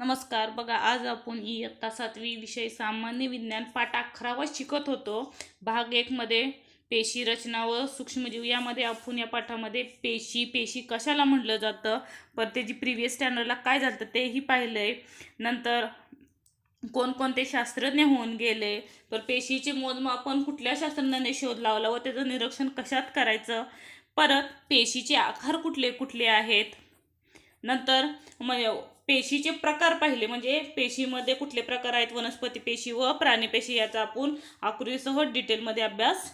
नमस्कार. बघा, आज आपण इयत्ता 7वी विषय सामान्य विज्ञान पाठ 11वा शिकत होतो. भाग 1 मध्ये पेशी रचना व सूक्ष्मजीव. यामध्ये आपण या पाठामध्ये पेशी कशाला म्हटलं जातं, पण त्याची प्रिव्हियस स्टँडर्डला काय झालं तेही पाहिलंय. नंतर कोणकोणते शास्त्रज्ञ होऊन गेले, तर पेशीचे मोजमापन कुठल्या शास्त्रज्ञाने शोध लावला व त्याचं निरीक्षण कशात करायचं, परत पेशीचे आकार कुठले कुठले आहेत. नंतर पेशीचे प्रकार पाहिले, म्हणजे पेशीमध्ये कुठले प्रकार आहेत, वनस्पती पेशी व प्राणी पेशी, याचा आपण आकृतीसह डिटेलमध्ये अभ्यास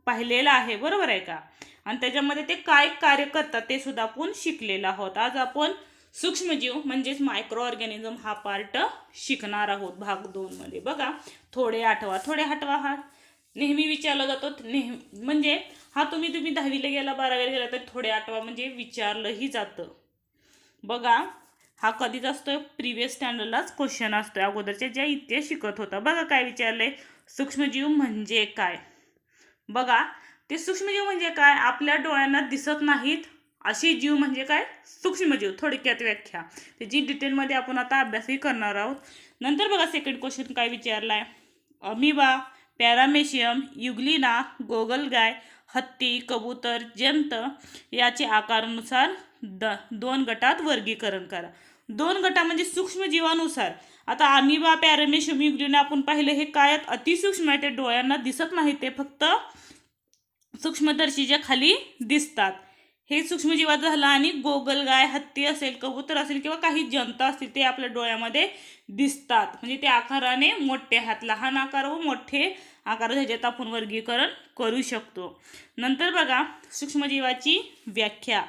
पाहिलेला आहे. बरोबर आहे का? आणि त्याच्यामध्ये ते काय कार्य करतात ते सुद्धा आपण शिकलेलो आहोत. आज आपण सूक्ष्मजीव म्हणजेच मायक्रो ऑर्गॅनिझम हा पार्ट शिकणार आहोत भाग 2 मध्ये. बघा, थोडे आठवा हा नेहमी विचारला जातो. म्हणजे हा तुम्ही 10वीला गेला 12वीला गेला तर थोडे आठवा म्हणजे विचारलंही जातं. बघा, हा कधीच असतो, प्रिव्हियस स्टँडर्डलाच क्वेश्चन असतो. अगोदरच्या ज्या इतिहास शिकत होता. बघा काय विचारलंय, सूक्ष्मजीव म्हणजे काय. बघा, ते सूक्ष्मजीव म्हणजे काय, आपल्या डोळ्यांना दिसत नाहीत असे जीव म्हणजे काय, सूक्ष्मजीव. थोडक्यात व्याख्या त्याची डिटेलमध्ये आपण आता अभ्यासही करणार आहोत. नंतर बघा सेकंड क्वेश्चन काय विचारलाय, अमिबा, पॅरामेशियम, युग्लिना, गोगलगाय, हत्ती, कबूतर, जंत याचे आकारानुसार 2 गटात वर्गीकरण करा. 2 गटा म्हणजे सूक्ष्मजीवानुसार. आता अमिबा, पॅरामेशियम, युग्लिना आपण पाहिले, हे काय आहेत, अतिसूक्ष्म आहे, ते डोळ्यांना दिसत नाही, ते फक्त सूक्ष्मदर्शीच्या खाली दिसतात. हे सूक्ष्मजीवाचं झालं. आणि गोगलगाय, हत्ती असेल, कबूतर असेल किंवा काही जंत असतील ते आपल्या डोळ्यामध्ये दिसतात, म्हणजे ते आकाराने मोठे आहेत. लहान आकार व मोठे आकार ह्याच्यात आपण वर्गीकरण करू शकतो. नंतर बघा सूक्ष्मजीवाची व्याख्या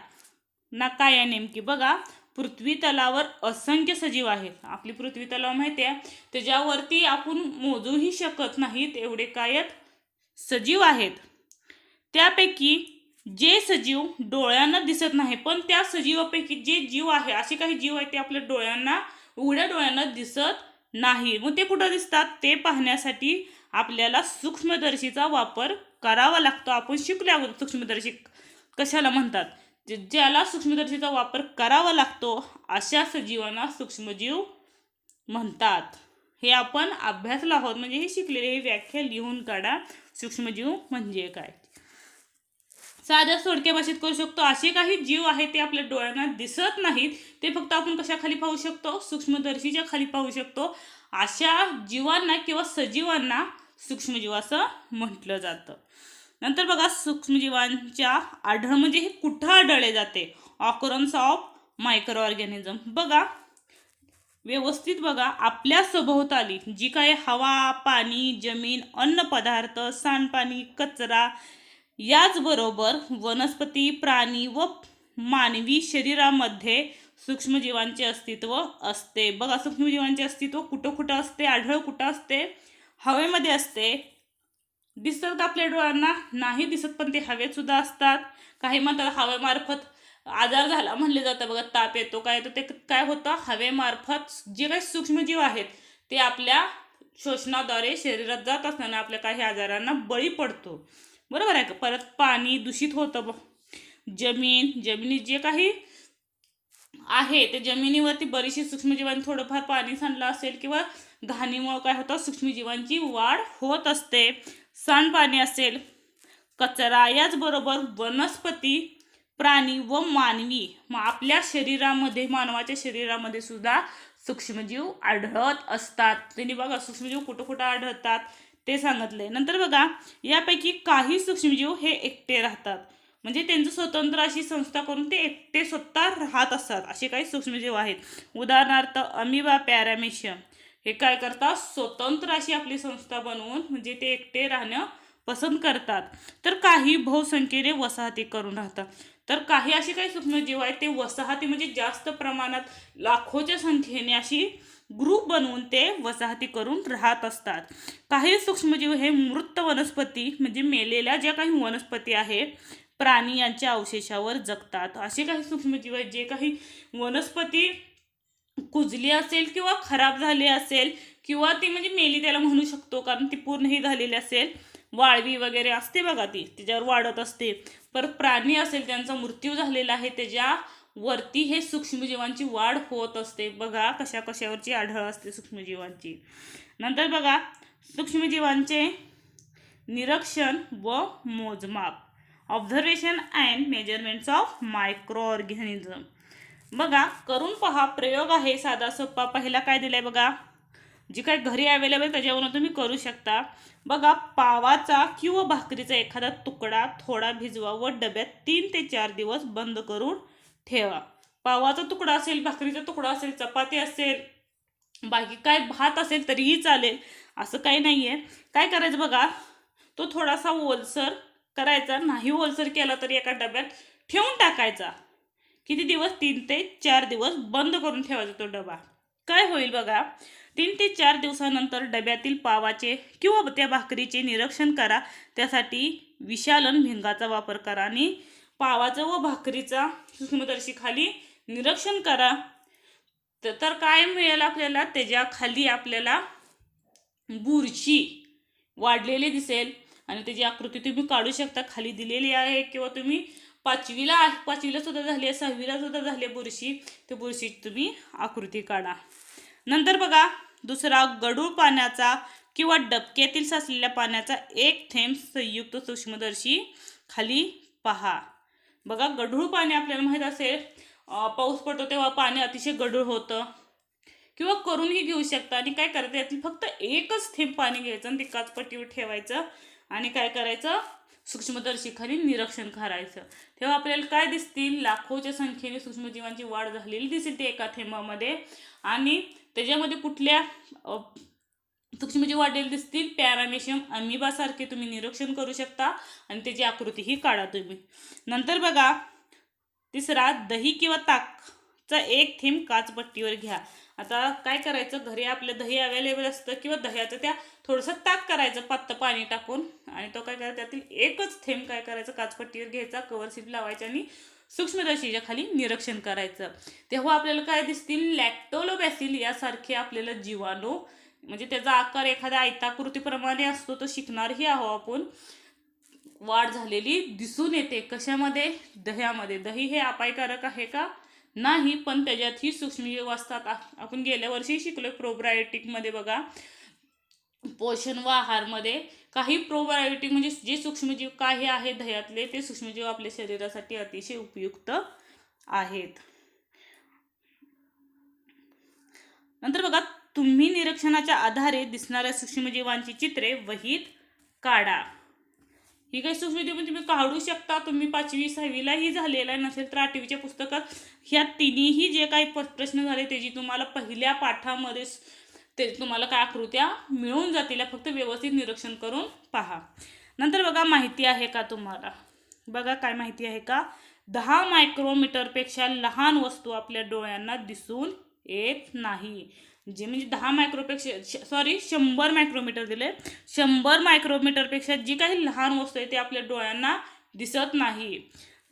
ना काय आहे नेमकी. बघा, पृथ्वी तलावर असंख्य सजीव आहेत. आपली पृथ्वी तलाव माहिती आहे, त्याच्यावरती आपण मोजूही शकत नाहीत एवढे काय सजीव आहेत. त्यापैकी जे सजीव डोळ्यांना दिसत नाही, पण त्या सजीवापैकी जे जीव आहे, असे काही जीव आहेत ते आपल्या डोळ्यांना, उघड्या डोळ्यांना दिसत नाही. मग ते कुठं दिसतात ते पाहण्यासाठी आपल्याला सूक्ष्मदर्शीचा वापर करावा लागतो. आपण शिकलो आहोत सूक्ष्मदर्शी कशाला म्हणतात. ज्याला सूक्ष्मदर्शीचा वापर करावा लागतो अशा सजीवांना सूक्ष्मजीव म्हणतात. हे आपण अभ्यासला आहोत, म्हणजे हे शिकलेले व्याख्या लिहून काढा. सूक्ष्मजीव म्हणजे काय, साध्या सोडक्या भाषेत करू शकतो. असे काही जीव आहेत ते आपल्या डोळ्यांना दिसत नाहीत, ते फक्त आपण कशाखाली पाहू शकतो, सूक्ष्मदर्शीच्या खाली पाहू शकतो. अशा जीवांना किंवा सजीवांना सूक्ष्मजीव असं म्हटलं जातं. नंतर बघा, सूक्ष्मजीवांच्या आढळ म्हणजे हे कुठं आढळले जाते, ऑकरन्स ऑफ मायक्रो ऑर्गॅनिझम. बघा व्यवस्थित बघा, आपल्या सभोवताली जी काय हवा, पाणी, जमीन, अन्न पदार्थ, सांडपाणी, कचरा, याचबरोबर वनस्पती, प्राणी व मानवी शरीरामध्ये सूक्ष्मजीवांचे अस्तित्व असते. बघा, सूक्ष्मजीवांचे अस्तित्व कुठं कुठं असते, आढळ कुठं असते, हवेमध्ये असते. दिसतात का आपल्या डोळ्यांना, नाही दिसत, पण ते हवेत सुद्धा असतात. काही म्हणतात हवेमार्फत आजार झाला म्हणले जातं. बघा, ताप येतो, काय येतो, ते काय होतं, हवेमार्फत जे काही सूक्ष्मजीव आहेत ते आपल्या श्वसनाद्वारे शरीरात जात असताना आपल्या काही आजारांना बळी पडतो. बरोबर आहे का? परत पाणी दूषित होतं. जमिनीत जे काही आहे ते जमिनीवरती बरीचशी सूक्ष्मजीवांनी थोडंफार पाणी सांडलं असेल किंवा घाणीमुळे काय होतं, सूक्ष्मजीवांची वाढ होत असते. सांडपाणी असेल, कचरा, याचबरोबर वनस्पती, प्राणी व मानवी, आपल्या शरीरामध्ये, मानवाच्या शरीरामध्ये सुद्धा सूक्ष्मजीव आढळत असतात. त्यांनी बघा सूक्ष्मजीव कुठं कुठं आढळतात ते सांगितले. नंतर बघा, यापैकी काही सूक्ष्मजीव हे एकटे राहतात, म्हणजे त्यांचं स्वतंत्र अशी संस्था करून ते एकटे स्वतः राहत असतात. असे काही सूक्ष्मजीव आहेत. उदाहरणार्थ अमिबा, पॅरामेशियम हे काय करतात, स्वतंत्र अशी आपली संस्था बनवून म्हणजे ते एकटे राहणं पसंत करतात. तर काही बहुसंख्येने वसाहती करून राहतात. तर काही अशी काही सूक्ष्मजीव आहेत ते वसाहती म्हणजे जास्त प्रमाणात लाखोच्या संख्येने अशी ग्रुप बनवून ते वसाहती करून राहत असतात. काही सूक्ष्मजीव हे मृत वनस्पती म्हणजे मेलेल्या ज्या काही वनस्पती आहे, प्राणी यांच्या अवशेषावर जगतात. असे काही सूक्ष्मजीव आहेत जे काही वनस्पती कुजली असेल किंवा खराब झाली असेल किंवा ती म्हणजे मेली त्याला म्हणू शकतो, कारण ती पूर्णही झालेली असेल, वाळवी वगैरे असते बघा, ती त्याच्यावर वाढत असते. परत प्राणी असेल त्यांचा मृत्यू झालेला आहे, त्याच्या वरती हे सूक्ष्मजीवांची वाढ होत असते. बघा कशा कशावरची आढळ असते सूक्ष्मजीवांची. नंतर बघा सूक्ष्मजीवांचे निरीक्षण व मोजमाप, observation and measurements of micro organism. बघा करून पहा, प्रयोग आहे साधा सोपा. पहिला काय दिलाय बघा, जी काय घरी अवेलेबल त्याच्यावरून तुम्ही करू शकता. बघा पावाचा किंवा भाकरीचा एखादा तुकडा थोडा भिजवा व डब्यात 3 ते 4 दिवस बंद करून ठेवा. पावाचा तुकडा असेल, भाकरीचा तुकडा असेल, चपाती असेल, बाकी काय भात असेल तरीही चालेल, असं काही नाही आहे. काय करायचं बघा, तो थोडासा ओलसर करायचा, नाही ओलसर केला तरी एका डब्यात ठेवून टाकायचा. किती दिवस? 3 ते 4 दिवस बंद करून ठेवायचा तो डबा. काय होईल बघा, 3 ते 4 दिवसानंतर डब्यातील पावाचे किंवा त्या भाकरीचे निरीक्षण करा. त्यासाठी विशालन भिंगाचा वापर करा आणि पावाचं व भाकरीचा सूक्ष्मदर्शीखाली निरीक्षण करा. तर काय मिळेल आपल्याला, त्याच्या खाली आपल्याला बुरशी वाढलेली दिसेल आणि त्याची आकृती तुम्ही काढू शकता, खाली दिलेली आहे. किंवा तुम्ही 5वीला सुद्धा झाली आहे, 6वीला सुद्धा झाली आहे बुरशी, ते बुरशीची तुम्ही आकृती काढा. नंतर बघा दुसरा, गढूळ पाण्याचा किंवा डबक्यातील साचलेल्या पाण्याचा एक थेंब संयुक्त सूक्ष्मदर्शी खाली पहा. बघा गढूळ पाणी आपल्याला माहीत असेल, पाऊस पडतो तेव्हा पाणी अतिशय गढूळ होतं, किंवा करूनही घेऊ शकता. आणि काय करायचं, यातील फक्त एकच थेंब पाणी घ्यायचं आणि ते काचपट्टीवर ठेवायचं आणि काय करायचं, सूक्ष्मदर्शीखाली निरीक्षण करायचं. तेव्हा आपल्याला काय दिसतील, लाखोच्या संख्येने सूक्ष्मजीवांची वाढ झालेली दिसेल ते एका थेंबामध्ये. आणि त्याच्यामध्ये कुठल्या सूक्ष्मजीव वाढलेले दिसतील, पॅरामेशियम अमिबासारखे तुम्ही निरीक्षण करू शकता आणि त्याची आकृतीही काढा तुम्ही. नंतर बघा तिसरा, दही किंवा ताकचा एक थेंब काचपट्टीवर घ्या. आता काय करायचं, घरी आपलं दही अवेलेबल असतं किंवा दह्याचं त्या थोडंसं ताक करायचं पातळ पाणी टाकून, आणि तो काय करायचा, त्यातील एकच थेंब काय करायचं, काचपट्टीवर घ्यायचा, कवर स्लिप लावायची आणि सूक्ष्मदर्शीच्या खाली निरीक्षण करायचं. तेव्हा आपल्याला काय दिसतील, लॅक्टोबॅसिल यासारखे आपल्याला जीवाणू, म्हणजे त्याचा आकार एखाद्या आयताकृतीप्रमाणे असतो, तो शिकणारही आहो आपण, वाढ झालेली दिसून येते. कशामध्ये? दह्यामध्ये. दही हे अपायकारक आहे का? नाही, पण त्याच्यातही सूक्ष्मजीव असतात. आपण गेल्या वर्षी शिकलो प्रोबायोटिकमध्ये बघा, पोषण व आहारमध्ये काही प्रोबायोटिक म्हणजे जे सूक्ष्मजीव काही आहे दह्यातले, ते सूक्ष्मजीव आपल्या शरीरासाठी अतिशय उपयुक्त आहेत. नंतर बघा, तुम्ही निरीक्षणाच्या आधारे दिसणाऱ्या सूक्ष्मजीवांची चित्रे वहीत काढा. ही काही सूक्ष्मजीव तुम्ही काढू शकता. तुम्ही 5वी 6वीलाही झालेला नसेल तर 8वीच्या पुस्तकात ह्या तिन्हीही जे काही प्रश्न झाले त्याची तुम्हाला पहिल्या पाठामध्ये ते तुम्हाला काय आकृत्या मिळून जातील, फक्त व्यवस्थित निरीक्षण करून पहा. नंतर बघा, माहिती आहे का तुम्हाला, बघा काय माहिती आहे का, 10 मायक्रोमीटरपेक्षा लहान वस्तू आपल्या डोळ्यांना दिसून येत नाही. जे म्हणजे 100 मायक्रोमीटर दिले, 100 मायक्रोमीटरपेक्षा जी काही लहान वस्तू आहे ते आपल्या डोळ्यांना दिसत नाही.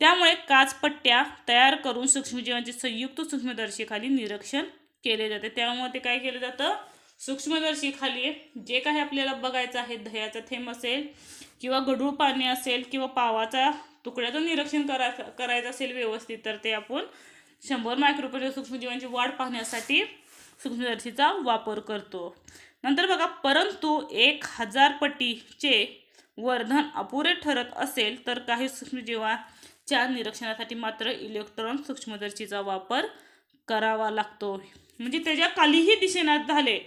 त्यामुळे काचपट्ट्या तयार करून सूक्ष्मजीवांचे संयुक्त सूक्ष्मदर्शीखाली निरीक्षण केले जाते. त्यामुळे ते काय केलं जातं, सूक्ष्मदर्शीखाली जे काही आपल्याला बघायचं आहे, दह्याचा थेंब असेल किंवा गढूळ पाणी असेल किंवा पावाचा तुकड्याचं निरीक्षण करायचं असेल व्यवस्थित, तर ते आपण 100 मायक्रोमीटर सूक्ष्मजीवांची वाढ पाहण्यासाठी सूक्ष्मदर्शीचा वापर करतो. नंतर बघा, परंतु 1000 पटीचे वर्धन अपुरे ठरत असेल तर काही सूक्ष्मजीवांच्या निरीक्षणासाठी मात्र इलेक्ट्रॉन सूक्ष्मदर्शीचा वापर करावा लागतो. म्हणजे त्याच्या खालीही दिसेनात झाले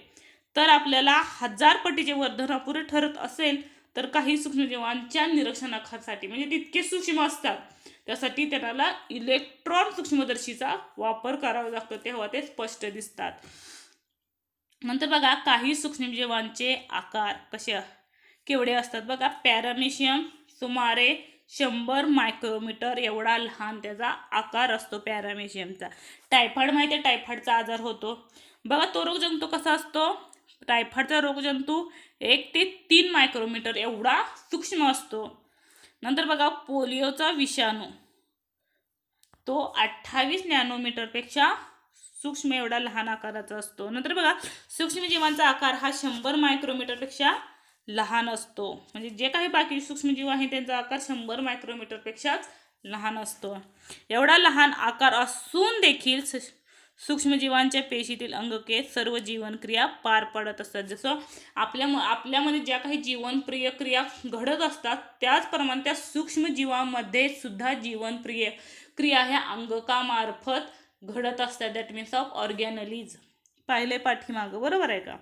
तर आपल्याला 1000 पटीचे वर्धन अपुरे ठरत असेल तर काही सूक्ष्मजीवांच्या निरीक्षणासाठी, म्हणजे तितके सूक्ष्म असतात, त्यासाठी त्यांना इलेक्ट्रॉन सूक्ष्मदर्शीचा वापर करावा लागतो, तेव्हा ते स्पष्ट दिसतात. नंतर बघा, काही सूक्ष्मजीवांचे आकार केवढे असतात बघा, पॅरामेशियम सुमारे 100 मायक्रोमीटर एवढा लहान त्याचा आकार असतो पॅरामेशियमचा. टायफॉइड माहिती आहे, टायफॉइडचा आजार होतो बघा, तो रोगजंतू कसा असतो, टायफॉइडचा रोगजंतू 1 ते 3 मायक्रोमीटर एवढा सूक्ष्म असतो. नंतर बघा, पोलिओचा विषाणू तो 28 नॅनोमीटरपेक्षा सूक्ष्म एवढा लहान आकाराचा असतो. नंतर बघा, सूक्ष्मजीवांचा आकार हा 100 मायक्रोमीटरपेक्षा लहान असतो. म्हणजे जे काही बाकी सूक्ष्मजीव आहेत त्यांचा आकार 100 मायक्रोमीटरपेक्षा लहान असतो. एवढा लहान आकार असून देखील सूक्ष्मजीवांच्या पेशीतील अंगके सर्व जीवनक्रिया पार पाडत असतात. जसं आपल्यामध्ये ज्या काही जीवनप्रिय क्रिया घडत असतात त्याचप्रमाणे त्या सूक्ष्मजीवांमध्ये सुद्धा जीवनप्रिय क्रिया ह्या अंगकामार्फत घडत असतात. That means of organelles. पाहिले पाठीमागं, बरोबर आहे का?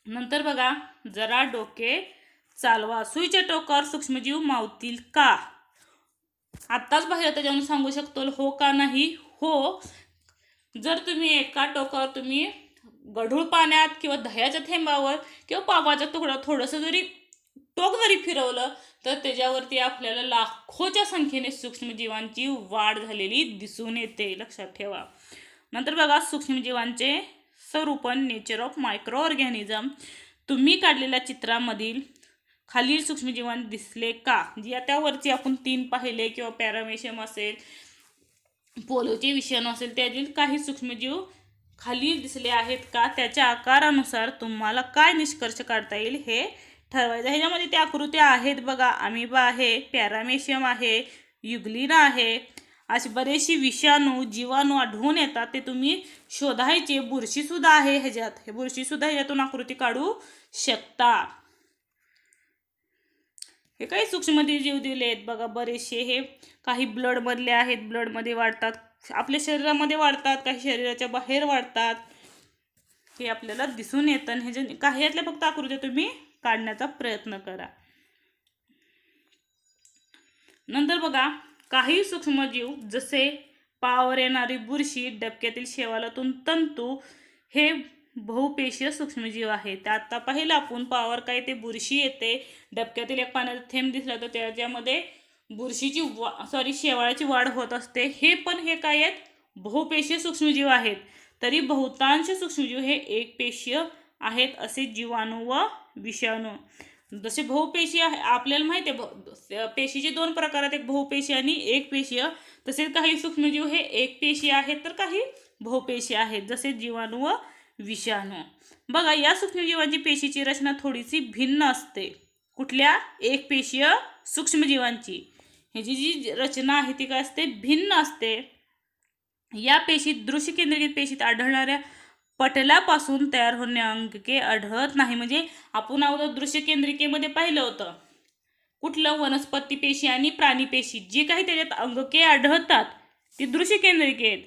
नंतर बघा, जरा डोके चालवा. सुईच्या टोकावर सूक्ष्मजीव मावतील का? आत्ताच पाहिलं त्याच्यावरून सांगू शकतो हो का नाही. हो, जर तुम्ही एका टोकावर तुम्ही गढूळ पाण्यात किंवा दह्याच्या थेंबावर किंवा पावाचा तुकडा थोडंसं जरी टोक जरी फिरवलं तर त्याच्यावरती आपल्याला लाखोच्या संख्येने सूक्ष्मजीवांची वाढ झालेली दिसून येते. लक्षात ठेवा. नंतर बघा, सूक्ष्मजीवांचे स्वरूपन, नेचर ऑफ मायक्रो ऑर्गॅनिझम. तुम्ही काढलेल्या चित्रामधील खालील सूक्ष्मजीवांत दिसले का? जी त्यावरची आपण 3 पाहिले किंवा पॅरामेशियम असेल, पोलिओचे विषाणू असेल, त्यातील काही सूक्ष्मजीव खाली दिसले आहेत का? त्याच्या आकारानुसार तुम्हाला काय निष्कर्ष काढता येईल हे ठरवायचं. ह्याच्यामध्ये त्या आकृत्या आहेत बघा. अमिबा आहे, पॅरामेशियम आहे, युग्लिना आहे, असे बरेचसे विषाणू जीवाणू आढळून येतात. ते तुम्ही शोधायचे. बुरशीसुद्धा आहे ह्याच्यात. हे बुरशीसुद्धा ह्याच्यातून आकृती काढू शकता. हे काही सूक्ष्मजीव दिले आहेत बघा बरेचसे. हे काही ब्लडमधले आहेत, ब्लडमध्ये वाढतात, आपल्या शरीरामध्ये वाढतात, काही शरीराच्या बाहेर वाढतात. हे आपल्याला दिसून येतं. ह्याच्या काही यातल्या फक्त आकृत्या तुम्ही काढण्याचा प्रयत्न करा. नंतर बघा, काही सूक्ष्मजीव जसे पावर येणारी बुरशी, डबक्यातील शेवालातून तंतू हे बहुपेशीय सूक्ष्मजीव आहेत. ते आता पाहिलं आपण. पावर काय ते बुरशी येते, डबक्यातील एक पाण्याचा थेंब दिसला तर त्याच्यामध्ये बुरशीची शेवाळाची वाढ होत असते. हे पण हे काय आहेत? बहुपेशीय सूक्ष्मजीव आहेत. तरी बहुतांश सूक्ष्मजीव हे एकपेशीय आहेत, असे जीवाणू व विषाणू. जसे बहुपेशीय आपल्याला माहिती आहे पेशीचे 2 प्रकार आहेत, एक बहुपेशीय आणि एकपेशीय. तसेच काही सूक्ष्मजीव हे एकपेशीय आहेत तर काही बहुपेशीय आहेत, जसे जीवाणू व विषाणू. बघा, या सूक्ष्मजीवांची पेशीची रचना थोडीशी भिन्न असते. कुठल्या? एकपेशीय सूक्ष्मजीवांची ह्याची जी रचना आहे ती काय असते? भिन्न असते. या पेशीत दृश्यकेंद्रित पेशीत आढळणाऱ्या पटलापासून तयार होणे अंगके आढळत नाही. म्हणजे आपण अगोदर दृश्यकेंद्रिकेमध्ये पाहिलं होतं कुठलं? वनस्पती पेशी आणि प्राणी पेशी. जी काही त्याच्यात अंगके आढळतात ती दृश्यकेंद्रिके आहेत.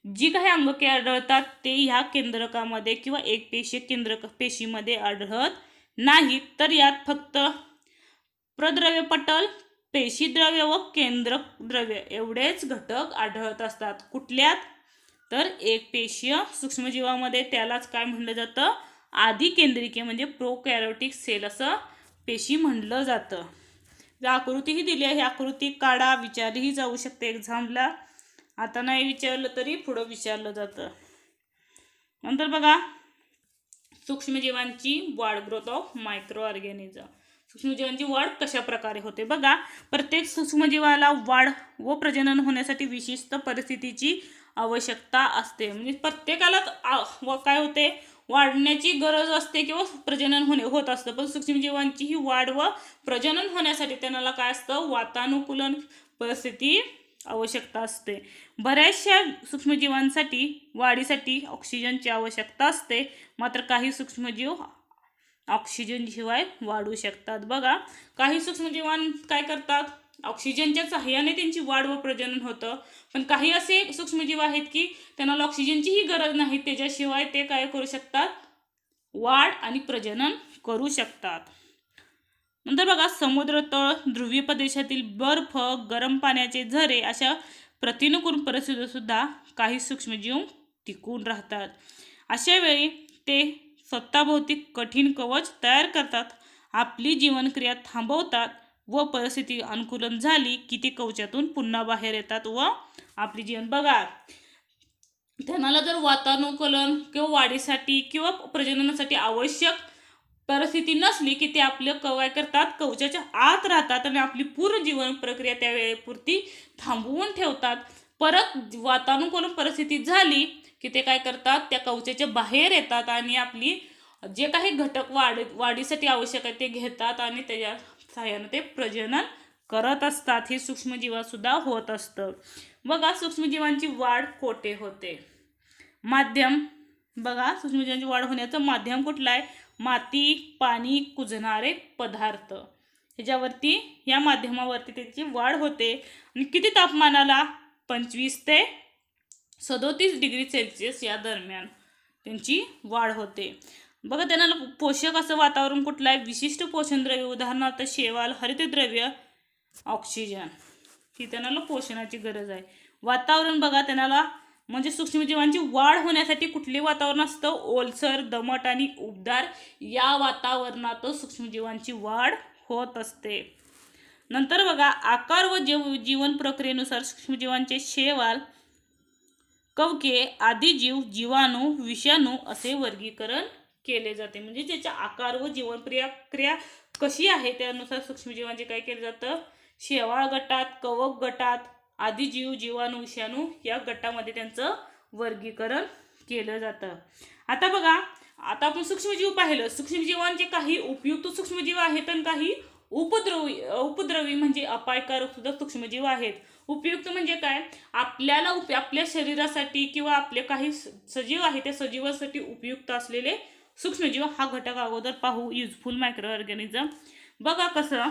जी काही अंगके आढळतात ते ह्या केंद्रकामध्ये किंवा एकपेशीय केंद्रक पेशीमध्ये आढळत नाहीत. तर यात फक्त प्रद्रव्य पटल, पेशीद्रव्य व केंद्रक द्रव्य एवढेच घटक आढळत असतात. कुठल्यात? तर एकपेशीय सूक्ष्मजीवामध्ये. त्यालाच काय म्हणलं जातं? आदिकेंद्रिके म्हणजे प्रोकॅरियोटिक सेल असं पेशी म्हणलं जातं. आकृतीही दिली आहे. आकृती काढा, विचारलीही जाऊ शकते एक्झामला. आता नाही विचारलं तरी पुढं विचारलं जातं. नंतर बघा, सूक्ष्मजीवांची वाढ, ग्रोथ ऑफ मायक्रो ऑर्गॅनिझम. सूक्ष्मजीवांची वाढ कशा प्रकारे होते? बघा, प्रत्येक सूक्ष्मजीवाला वाढ व प्रजनन होण्यासाठी विशिष्ट परिस्थितीची आवश्यकता असते. म्हणजे प्रत्येकालाच काय होते? वाढण्याची गरज असते किंवा प्रजनन होत असतं. पण सूक्ष्मजीवांची ही वाढ व प्रजनन होण्यासाठी त्यांना काय असतं? वातानुकूलन परिस्थिती आवश्यकता असते. बऱ्याचशा सूक्ष्मजीवांसाठी वाढीसाठी ऑक्सिजनची आवश्यकता असते. मात्र काही सूक्ष्मजीव ऑक्सिजन शिवाय वाढू शकतात. बघा, काही सूक्ष्मजीवां काय करतात? ऑक्सिजनच्या सहाय्याने त्यांची वाढ व प्रजनन होतं. पण काही असे सूक्ष्मजीव आहेत की त्यांना ऑक्सिजनचीही गरज नाही, त्याच्याशिवाय ते काय करू शकतात? वाढ आणि प्रजनन करू शकतात. नंतर बघा, समुद्रतळ, ध्रुवीय प्रदेशातील बर्फ, गरम पाण्याचे झरे अशा प्रतिकूल परिस्थितीत सुद्धा काही सूक्ष्मजीव टिकून राहतात. अशा वेळी ते स्वतःभोवती कठीण कवच तयार करतात, आपली जीवनक्रिया थांबवतात व परिस्थिती अनुकूलन झाली की ते कवचातून पुन्हा बाहेर येतात व आपली जीवन. बघा, त्यांना जर वातानुकूलन किंवा वाढीसाठी किंवा प्रजननासाठी आवश्यक परिस्थिती नसली की ते आपलं काय करतात? कवचाच्या आत राहतात आणि आपली पूर्ण जीवन प्रक्रिया त्या वेळेपुरती थांबवून ठेवतात. परत वातानुकूलन परिस्थिती झाली की ते काय करतात? त्या कवचाच्या बाहेर येतात आणि आपली जे काही घटक वाढीसाठी आवश्यक आहे ते घेतात आणि त्याच्या सहाय्याने ते प्रजनन करत असतात. हे सूक्ष्मजीवासुद्धा होत असतं. बघा सूक्ष्मजीवांची वाढ कोठे होते. माध्यम, बघा सूक्ष्मजीवांची वाढ होण्याचं माध्यम कुठलं आहे. माती, पाणी, कुजणारे पदार्थ, ह्याच्यावरती या माध्यमावरती त्याची वाढ होते. आणि किती तापमानाला. 25 ते 37 डिग्री सेल्सिअस या दरम्यान त्यांची वाढ होते. बघा त्यांना पोषक असं वातावरण कुठलं आहे. विशिष्ट पोषणद्रव्य, उदाहरणार्थ शेवाळ, हरितद्रव्य, ऑक्सिजन, ही त्यांना पोषणाची गरज आहे. वातावरण बघा त्यांना म्हणजे सूक्ष्मजीवांची वाढ होण्यासाठी कुठले वातावरण असतं. ओलसर, दमट आणि उबदार या वातावरणात सूक्ष्मजीवांची वाढ होत असते. नंतर बघा आकार व जीवन प्रक्रियेनुसार सूक्ष्मजीवांचे शेवाळ, कवके आदी जीव, जीवाणू, विषाणू असे वर्गीकरण केले जाते. म्हणजे त्याचा आकार व जीवन क्रिया कशी आहे त्यानुसार सूक्ष्मजीवांचे काय केलं जातं. शेवाळ गटात, कवक गटात, आदी जीव, जीवाणू, विषाणू या गटामध्ये त्यांचं वर्गीकरण केलं जातं. आता बघा आता आपण सूक्ष्मजीव पाहिलं. सूक्ष्मजीवांचे काही उपयुक्त सूक्ष्मजीव आहेत आणि काही उपद्रवी म्हणजे अपायकारक सुद्धा सूक्ष्मजीव आहेत. उपयुक्त म्हणजे काय. आपल्याला आपल्या शरीरासाठी किंवा आपले काही सजीव आहेत त्या सजीवासाठी उपयुक्त असलेले सूक्ष्मजीव हा घटक अगोदर पाहू. Useful micro organism. बघा कसं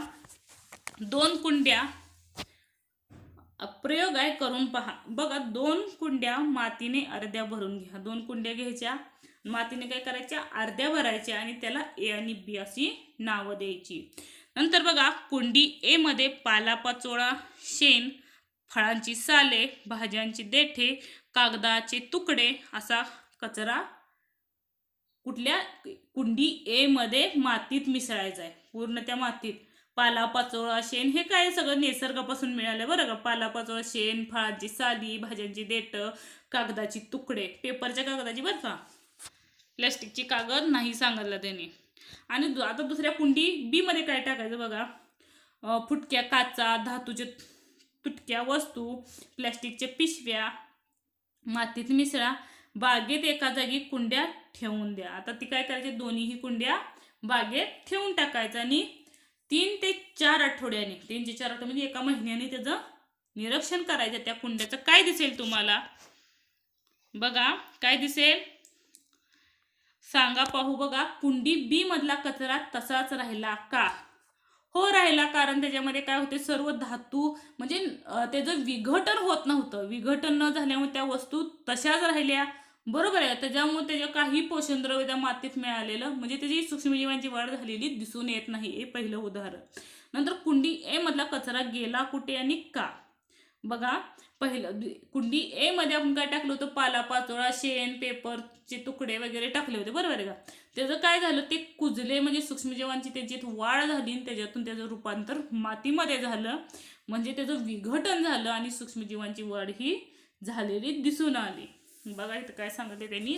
2 कुंड्या प्रयोग आहे करून पहा. बघा 2 कुंड्या मातीने अर्ध्या भरून घ्या. 2 कुंड्या घ्यायच्या, मातीने काय करायच्या अर्ध्या भरायच्या आणि त्याला ए आणि बी अशी नावं द्यायची. नंतर बघा कुंडी ए मध्ये पालापाचोळा, शेण, फळांची साले, भाज्यांची देठे, कागदाचे तुकडे असा कचरा कुठल्या कुंडी ए मध्ये मातीत मिसळायचा आहे. पूर्ण त्या मातीत पालापाचोळा, शेण हे काय सगळं निसर्गापासून मिळालं बरं का. पालापाचोळा, शेण, फळांची साली, भाज्यांची देठ, कागदाची तुकडे, पेपरच्या कागदाची बरं का, प्लॅस्टिकची कागद नाही सांगितलं त्याने. आणि आता दुसऱ्या कुंडी बी मध्ये काय टाकायचं बघा. फुटक्या काचा, धातूच्या तुटक्या वस्तू, प्लॅस्टिकच्या पिशव्या मातीत मिसळा. बागेत एका जागी कुंड्या ठेवून द्या. आता ती काय करायची दोन्हीही कुंड्या बागेत ठेवून टाकायचं आणि 3 ते 4 आठवड्याने 3 ते 4 आठवडे म्हणजे एका महिन्याने त्याचं निरीक्षण करायचं. त्या कुंड्याचं काय दिसेल तुम्हाला. बघा काय दिसेल सांगा पाहू. बघा कुंडी बी मधला कचरा तसाच राहिला का. हो राहिला, कारण त्याच्यामध्ये काय होते सर्व धातू म्हणजे त्याचं विघटन होत नव्हतं. विघटन न झाल्यामुळे त्या वस्तू तशाच राहिल्या. बरोबर आहे. त्याच्यामुळे त्याच्या काही पोषणद्रव्य त्या मातीत मिळालेलं म्हणजे त्याची सूक्ष्मजीवांची वाढ झालेली दिसून येत नाही. हे पहिलं उदाहरण. नंतर कुंडी ए मधला कचरा गेला कुठे आणि का. बघा पहिलं कुंडी ए मध्ये आपण काय टाकलं होतं. पालापाचोळा, शेण, पेपरचे तुकडे वगैरे टाकले होते बरोबर आहे का. त्याचं काय झालं ते कुजले म्हणजे सूक्ष्मजीवांची त्याची वाढ झाली आणि त्याच्यातून त्याचं रूपांतर मातीमध्ये झालं म्हणजे त्याचं विघटन झालं आणि सूक्ष्मजीवांची वाढ ही झालेली दिसून आली. बघा इथं काय सांगितले त्यांनी.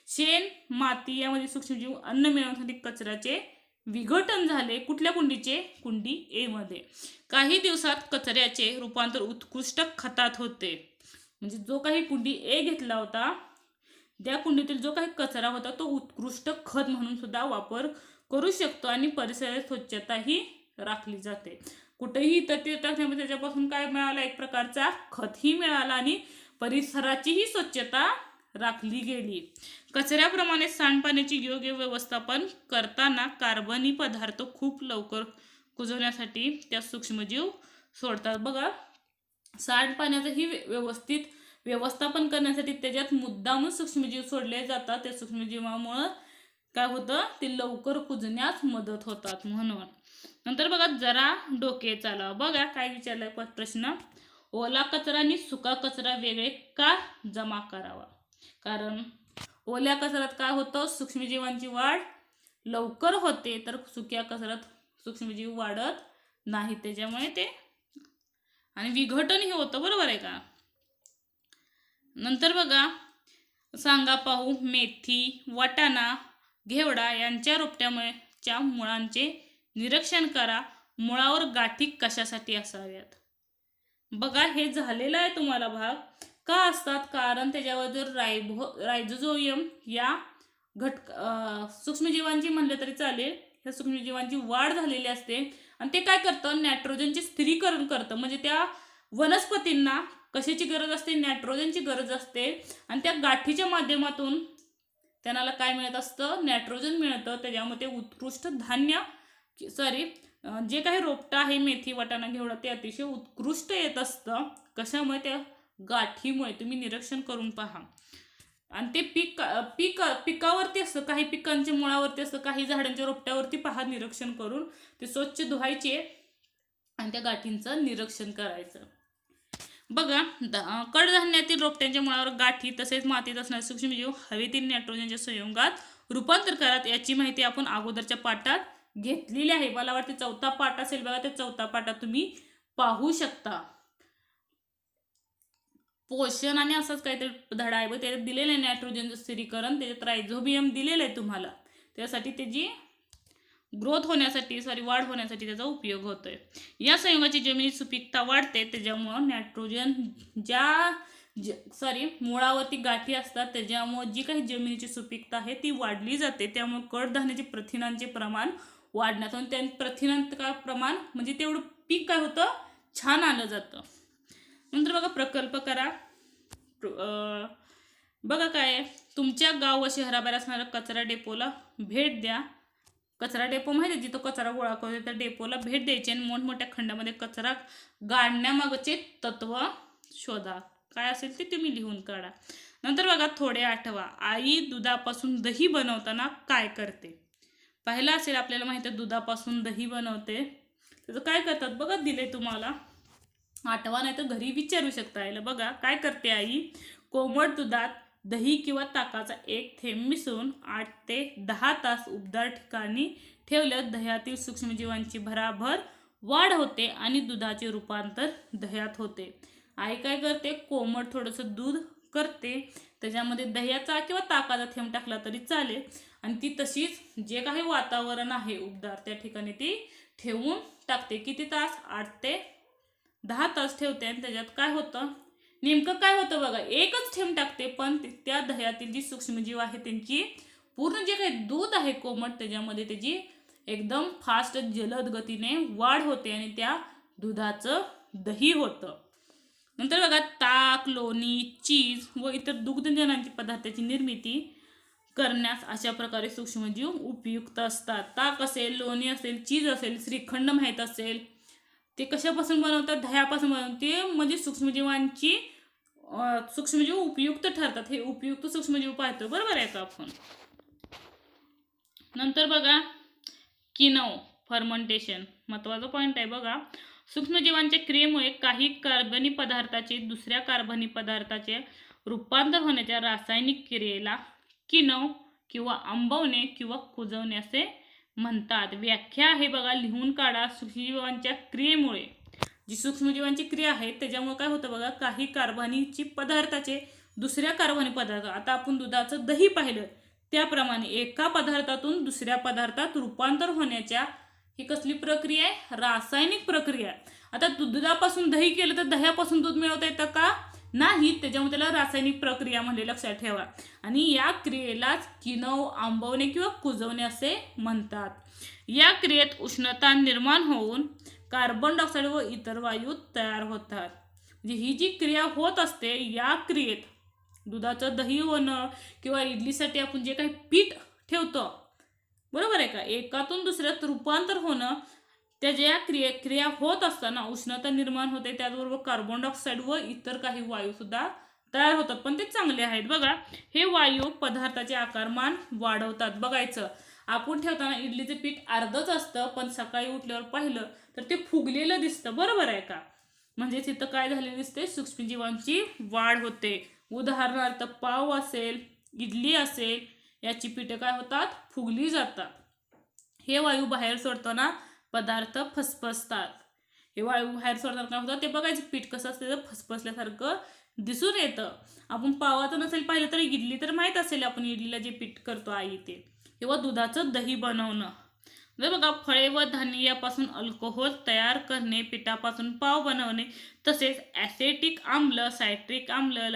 शेण, माती यामध्ये सूक्ष्मजीव अन्न मिळवण्यासाठी कचऱ्याचे विघटन झाले. कुठल्या कुंडीचे. कुंडी ए मध्ये. काही दिवसात कचऱ्याचे रूपांतर उत्कृष्ट खतात होते. म्हणजे जो काही कुंडी ए घेतला होता त्या कुंडीतील जो काही कचरा होता तो उत्कृष्ट खत म्हणून सुद्धा वापर करू शकतो आणि परिसरात स्वच्छताही राखली जाते. कुठेही इतर टाकण्यामध्ये त्याच्यापासून काय मिळालं एक प्रकारचा खतही मिळाला आणि परिसराचीही स्वच्छता राखली गेली. कचऱ्याप्रमाणे सांडपाण्याची योग्य व्यवस्थापन करताना कार्बनी पदार्थ खूप लवकर कुजवण्यासाठी त्या सूक्ष्मजीव सोडतात. बघा सांडपाण्याचंही व्यवस्थित व्यवस्थापन करण्यासाठी त्याच्यात मुद्दामून सूक्ष्मजीव सोडले जातात. त्या सूक्ष्मजीवामुळे काय होतं ते लवकर कुजण्यास मदत होतात म्हणून. नंतर बघा जरा डोके चालवा. बघा काय विचारलाय प्रश्न. ओला कचरा आणि सुका कचरा वेगळे का जमा करावा. कारण ओल्या कचऱ्यात काय होतं सूक्ष्मजीवांची वाढ लवकर होते तर सुक्या कचऱ्यात सूक्ष्मजीव वाढत नाही त्याच्यामुळे ते आणि विघटनही होतं बरोबर आहे का. नंतर बघा सांगा पाहू. मेथी, वाटाणा, घेवडा यांच्या रोपट्याच्या मुळांचे निरीक्षण करा. मुळावर गाठी कशासाठी असाव्यात. बघा हे झालेलं आहे तुम्हाला भाग. का असतात कारण त्याच्यावर जर रायझोझोइयम या सूक्ष्मजीवांची म्हणले तरी चालेल ह्या सूक्ष्मजीवांची वाढ झालेली असते आणि ते काय करतं, नायट्रोजनचे स्थिरीकरण करतं. म्हणजे त्या वनस्पतींना कशाची गरज असते, नायट्रोजनची गरज असते आणि त्या गाठीच्या माध्यमातून त्यांना काय मिळत असतं, नायट्रोजन मिळतं. त्याच्यामध्ये उत्कृष्ट धान्य जे काही रोपटं आहे, मेथी, वाटाणा, घेवडा, ते अतिशय उत्कृष्ट येत असतं. कशामुळे, त्या गाठीमुळे. तुम्ही निरीक्षण करून पहा. आणि ते पिकावरती असतं, काही पिकांच्या मुळावरती असतं, काही झाडांच्या रोपट्यावरती पहा निरीक्षण करून. ते स्वच्छ धुवायचे आणि त्या गाठींचं निरीक्षण करायचं. बघा, कडधान्यातील रोपट्यांच्या मुळावर गाठी तसेच मातीत असणारे सूक्ष्मजीव हवेतील नायट्रोजनच्या संयोगात रूपांतर करतात. याची माहिती आपण अगोदरच्या पाठात घेतलेली आहे. मला वाटते 4था पाठ असेल बघा. त्या 4था पाठात तुम्ही पाहू शकता. पोषण आणि असंच काहीतरी धडा आहे बघ, त्याच्यात दिलेलं आहे नायट्रोजनचं स्थिरीकरण. त्याच्यात रायझोबियम दिलेलं आहे तुम्हाला. त्यासाठी त्याची ग्रोथ होण्यासाठी वाढ होण्यासाठी त्याचा उपयोग होतोय. या संयोगाची जमिनीत सुपीकता वाढते. त्याच्यामुळं नायट्रोजन मुळावरती गाठी असतात, त्याच्यामुळे जी काही जमिनीची सुपीकता आहे ती वाढली जाते. त्यामुळे कडधान्याचे प्रथिनांचे प्रमाण वाढण्यात आणि त्या प्रथिनांचं प्रमाण म्हणजे तेवढं पीक काय होतं, छान आलं जातं. नंतर बघा, प्रकल्प करा. बघा काय, तुमच्या गाव व शहराबाहेर असणाऱ्या कचरा डेपोला भेट द्या. कचरा डेपो माहिती आहे, जिथं कचरा गोळा करतो त्या डेपोला भेट द्यायची आणि मोठमोठ्या खंडामध्ये कचरा गाडण्यामागचे तत्व शोधा. काय असेल ते तुम्ही लिहून काढा. नंतर बघा, थोडे आठवा. आई दुधापासून दही बनवताना काय करते. पाहिलं असेल, आपल्याला माहिती आहे दुधापासून दही बनवते. त्याचं काय करतात बघा, दिले तुम्हाला. आठवा, नाही तर घरी विचारू शकता आईला. बघा काय करते आई. कोमट दुधात दही किंवा ताकाचा एक थेंब मिसळून 8 ते 10 तास उबदार ठिकाणी ठेवल्यास दह्यातील सूक्ष्मजीवांची भराभर वाढ होते आणि दुधाचे रूपांतर दह्यात होते. आई काय करते, कोमट थोडंसं दूध करते, त्याच्यामध्ये दह्याचा किंवा ताकाचा थेंब टाकला तरी चालेल आणि ती तशीच जे काही वातावरण आहे उबदार त्या ठिकाणी ती ठेवून टाकते. किती तास, 8 ते 10 तास ठेवते. आणि त्याच्यात काय होतं, नेमकं काय होतं बघा, एकच थेंब टाकते पण त्या दह्यातील जी सूक्ष्मजीव आहे त्यांची पूर्ण जे काही दूध आहे कोमट त्याच्यामध्ये त्याची एकदम फास्ट जलद गतीने वाढ होते आणि त्या दुधाचं दही होतं. नंतर बघा, ताक, लोणी, चीज व इतर दुग्धजन्य पदार्थाची निर्मिती करण्यास अशा प्रकारे सूक्ष्मजीव उपयुक्त असतात. ताक असेल, लोणी असेल, चीज असेल, श्रीखंड माहीत असेल, ते कशापासून बनवतात, दह्यापासून बनवतात. ते म्हणजे सूक्ष्मजीव उपयुक्त ठरतात. हे उपयुक्त सूक्ष्मजीव पाहतो, बरोबर आहे का आपण. नंतर बघा, किनव फर्मेंटेशन महत्त्वाचा पॉईंट आहे बघा. सूक्ष्मजीवांच्या क्रियेमुळे काही कार्बनी पदार्थाचे दुसऱ्या कार्बनी पदार्थाचे रूपांतर होण्याच्या रासायनिक क्रियेला किनव किंवा आंबवणे किंवा कुजवणे असे म्हणतात. व्याख्या आहे बघा, लिहून काढा. सूक्ष्मजीवांच्या क्रियेमुळे, जी सूक्ष्मजीवांची क्रिया आहे त्याच्यामुळे काय होतं बघा, काही कार्बनीची पदार्थाचे दुसऱ्या कार्बनी पदार्थ, आता आपण दुधाचं दही पाहिलं त्याप्रमाणे एका पदार्थातून दुसऱ्या पदार्थात रूपांतर होण्याच्या ही कसली प्रक्रिया आहे, रासायनिक प्रक्रिया. आता दुधापासून दही केलं तर दह्यापासून दूध मिळवता येतं का, नाही. त्याच्यामुळे त्याला रासायनिक प्रक्रिया म्हणजे लक्षात ठेवा. आणि या क्रियेलाच किनव, आंबवणे किंवा कुजवणे असे म्हणतात. या क्रियेत उष्णता निर्माण होऊन कार्बन डायऑक्साईड व इतर वायू तयार होतात. म्हणजे ही जी क्रिया होत असते, या क्रियेत दुधाचं दही होणं किंवा इडलीसाठी आपण जे काही पीठ ठेवतो, बरोबर आहे का, एकातून दुसऱ्यात रूपांतर होणं, त्याच्या क्रिया होत असताना उष्णता निर्माण होते. त्याचबरोबर कार्बन डायऑक्साईड व इतर काही वायू सुद्धा तयार होतात, पण ते चांगले आहेत. बघा, हे वायू पदार्थाचे आकारमान वाढवतात. बघायचं, आपण ठेवताना इडलीचं पीठ अर्धच असतं, पण सकाळी उठल्यावर पाहिलं तर ते फुगलेलं दिसतं, बरोबर आहे का. म्हणजे तिथं काय झालेलं दिसते, सूक्ष्मजीवांची वाढ होते. उदाहरणार्थ पाव असेल, इडली असेल, याची पीठं काय होतात, फुगली जातात. हे वायू बाहेर सोडताना पदार्थ फसफसतात. हे वायू बाहेर सोडताना काय होतं, ते बघायचं पीठ कसं असतं, फसफसल्यासारखं दिसून येतं. आपण पावाचं नसेल पाहिलं तर इडली तर माहीत असेल, आपण इडलीला जे पीठ करतो आई ते, किंवा दुधाचं दही बनवणं. जर बघा, फळे व धान्य यापासून अल्कोहोल तयार करणे, पिठापासून पाव बनवणे, तसेच ॲसेटिक आम्ल, सायट्रिक आम्ल,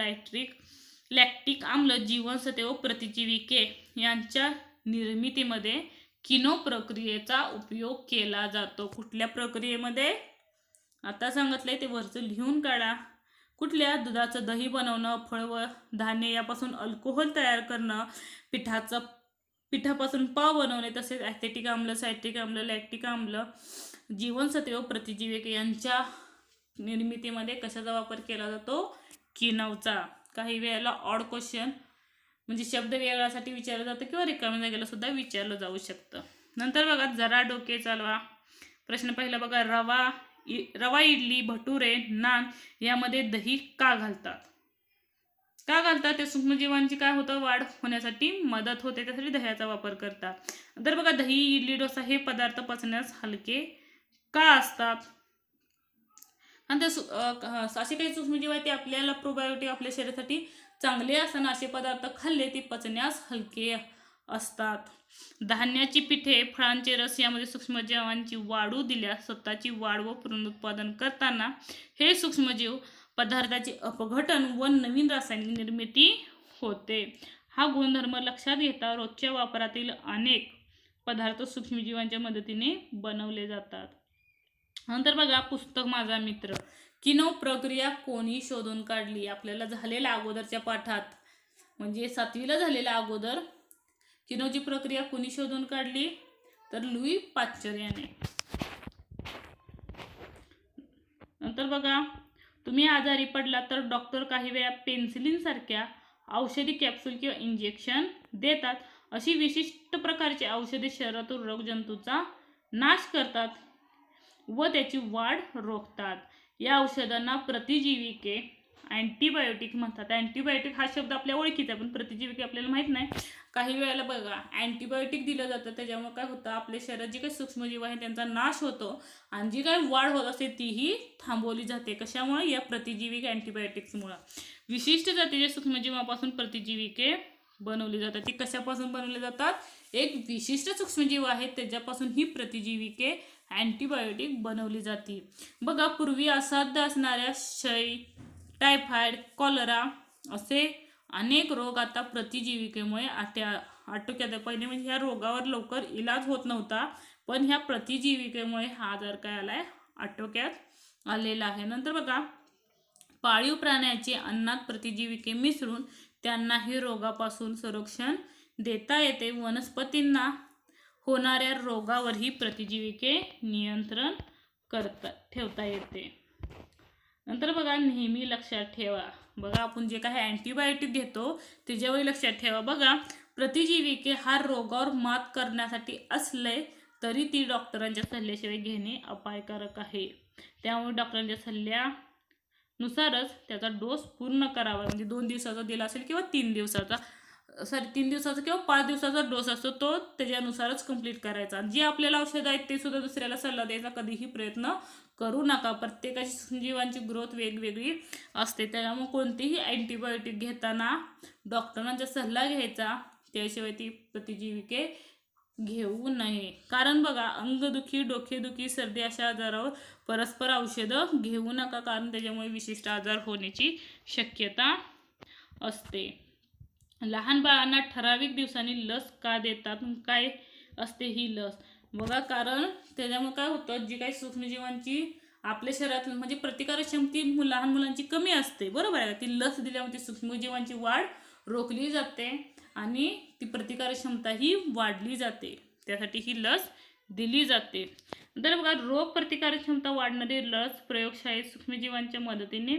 लॅक्टिक आम्ल, जीवनसत्वे व प्रतिजीविके यांच्या निर्मितीमध्ये किनो प्रक्रियेचा उपयोग केला जातो. कुठल्या प्रक्रियेमध्ये? आता सांगितलंय ते वरचं लिहून काढा. कुठल्या? दुधाचं दही बनवणं, फळ व धान्य यापासून अल्कोहोल तयार करणं, पिठापासून पाव बनवणे, तसेच ॲथेटिक आम्ल, सायट्रिक आम्ल, लॅक्टिक आम्ल, जीवनसत्वे व प्रतिजीवके यांच्या निर्मितीमध्ये कशाचा वापर केला जातो? किनोचा. काही वेळेला ऑड क्वेश्चन म्हणजे शब्द वेगळ्यासाठी विचारलं जातं किंवा रिकाम्या जागेला सुद्धा विचारलं जाऊ शकतं. नंतर बघा जरा डोके चालवा. प्रश्न पहिला बघा, रवा इडली, भटुरे, नान यामध्ये दही का घालतात? का घालतात? ते सूक्ष्मजीवांची काय होतं? वाढ होण्यासाठी मदत होते, त्यासाठी दह्याचा वापर करतात. नंतर बघा दही, इडली, डोसा हे पदार्थ पचण्यास हलके का असतात? आणि असे काही सूक्ष्मजीव आहेत ते आपल्याला प्रोबायोटिक आपल्या शरीरासाठी चांगले असताना असे पदार्थ खाल्ले ते पचण्यास हलके असतात. धान्याची पिठे, फळांचे रस यामध्ये सूक्ष्मजीवांची वाढू दिल्यास स्वतःची वाढ व पुनरुत्पादन करताना हे सूक्ष्मजीव पदार्थाचे अपघटन व नवीन रासायनिक निर्मिती होते. हा गुणधर्म लक्षात घेता रोजच्या वापरातील अनेक पदार्थ सूक्ष्मजीवांच्या मदतीने बनवले जातात. नंतर बघा पुस्तक माझा मित्र. किनो प्रक्रिया कोणी शोधून काढली? आपल्याला झालेल्या अगोदरच्या पाठात म्हणजे 7वीला झालेल्या अगोदर किनोची प्रक्रिया कोणी शोधून काढली? तर लुई पाश्चर याने. नंतर बघा तुम्ही आजारी पडला तर डॉक्टर काही वेळा पेन्सिलिन सारख्या औषधी कॅप्सूल किंवा इंजेक्शन देतात. अशी विशिष्ट प्रकारची औषधे शरीरातील रोगजंतूचा नाश करतात व त्याची वाढ रोखतात. या औषधांना प्रतिजीविके अँटीबायोटिक म्हणतात. अँटीबायोटिक हा शब्द आपल्या ओळखीचा आहे पण प्रतिजीविके आपल्याला माहीत नाही. काही वेळेला बघा अँटीबायोटिक दिलं जातं त्याच्यामुळे काय होतं? आपल्या शरीरात जी काही सूक्ष्मजीव आहे त्यांचा नाश होतो आणि जी काही वाढ होत असते तीही थांबवली जाते. कशामुळे? या प्रतिजीविक अँटीबायोटिक्समुळे. विशिष्ट जातीच्या सूक्ष्मजीवापासून प्रतिजीविके बनवली जातात. ती कशापासून बनवली जातात? एक विशिष्ट सूक्ष्मजीव आहे त्याच्यापासून ही प्रतिजीविके अँटीबायोटिक बनवली जाते. बघा पूर्वी असाध्य असणाऱ्या क्षय, टायफॉइड, कॉलरा असे अनेक रोग आता प्रतिजीविकेमुळे आटोक्यात. पहिले म्हणजे ह्या रोगावर लवकर इलाज होत नव्हता पण ह्या प्रतिजीविकेमुळे हा आजार काय आलाय? आटोक्यात आलेला आहे. नंतर बघा पाळीव प्राण्याचे अन्नात प्रतिजीविके मिसळून त्यांनाही रोगापासून संरक्षण देता येते. वनस्पतींना होणाऱ्या रोगावरही प्रतिजीविके नियंत्रण ठेवता येते. नंतर बघा नेहमी लक्षात ठेवा. बघा आपण जे काही अँटीबायोटिक घेतो त्याच्यावर लक्षात ठेवा. बघा प्रतिजीविके हा रोगावर मात करण्यासाठी असले तरी ती डॉक्टरांच्या सल्ल्याशिवाय घेणे अपायकारक आहे. त्यामुळे डॉक्टरांच्या सल्ल्यानुसारच त्याचा डोस पूर्ण करावा. म्हणजे 2 दिवसाचा दिला असेल किंवा 3 दिवसाचा 3 दिवसाचा किंवा 5 दिवसाचा डोस असतो तो त्याच्यानुसारच कंप्लीट करायचा. जी आपल्याला औषधं आहेत ते सुद्धा दुसऱ्याला सल्ला द्यायचा कधीही प्रयत्न करू नका. प्रत्येकाची जीवांची ग्रोथ वेगवेगळी असते त्यामुळे कोणतीही अँटीबायोटिक घेताना डॉक्टरांचा सल्ला घ्यायचा. त्याशिवाय ती प्रतिजीविके घेऊ नये. कारण बघा अंगदुखी, डोकेदुखी, सर्दी अशा आजारावर परस्पर औषधं घेऊ नका कारण त्याच्यामुळे विशिष्ट आजार होण्याची शक्यता असते. लहान बाळांना ठराविक दिवसांनी लस का देतात? काय असते ही लस? बघा कारण त्याच्यामुळे काय होतं? जी काही सूक्ष्मजीवांची आपल्या शरीरात म्हणजे प्रतिकारक क्षमता लहान मुलांची कमी असते बरोबर आहे. ती लस दिल्यामुळे ती सूक्ष्मजीवांची वाढ रोखली जाते आणि ती प्रतिकारक क्षमता ही वाढली जाते. त्यासाठी ही लस दिली जाते. नंतर बघा रोग प्रतिकारक क्षमता वाढणारी लस प्रयोगशाळेत सूक्ष्मजीवांच्या मदतीने